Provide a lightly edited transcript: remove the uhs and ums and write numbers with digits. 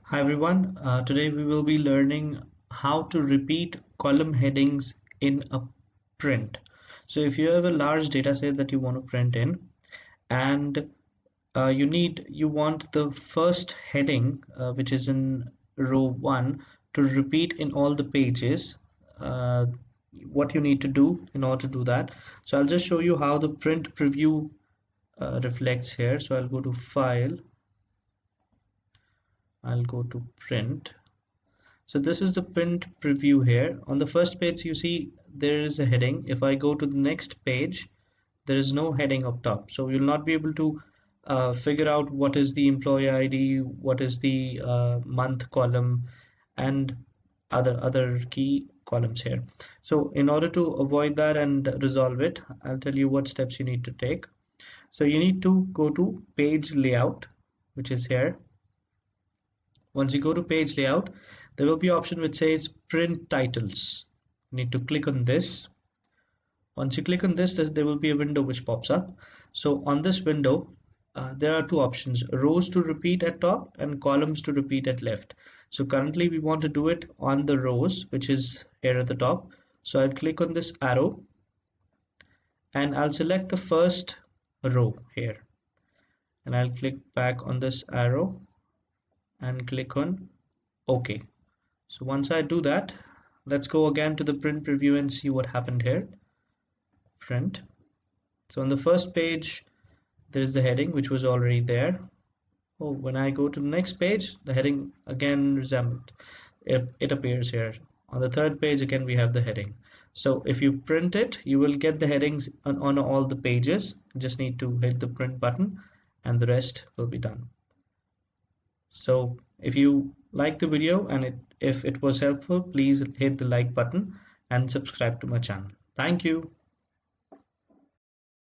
Hi everyone, today we will be learning how to repeat column headings in a print. So if you have a large data set that you want to print in and you want the first heading which is in row 1 to repeat in all the pages, uh, what you need to do in order to do that. So I'll just show you how the print preview reflects here. So I'll go to File, I'll go to Print. So this is the print preview here. On the first page, you see there is a heading. If I go to the next page, there is no heading up top. So you'll not be able to figure out what is the employee ID, what is the month column, and other key columns here. So in order to avoid that and resolve it, I'll tell you what steps you need to take. So you need to go to page layout, which is here. Once you go to page layout, there will be an option which says print titles. You need to click on this. Once you click on this, there will be a window which pops up. So on this window, there are two options: rows to repeat at top and columns to repeat at left. So currently we want to do it on the rows, which is here at the top. So I'll click on this arrow and I'll select the first row here, and I'll click back on this arrow and click on OK. So once I do that, let's go again to the print preview and see what happened here. Print. So on the first page, there is the heading which was already there. Oh, when I go to the next page, the heading again resembled. It appears here. On the third page, again, we have the heading. So if you print it, you will get the headings on all the pages. You just need to hit the print button and the rest will be done. So if you like the video and if it was helpful, please hit the like button and subscribe to my channel. Thank you.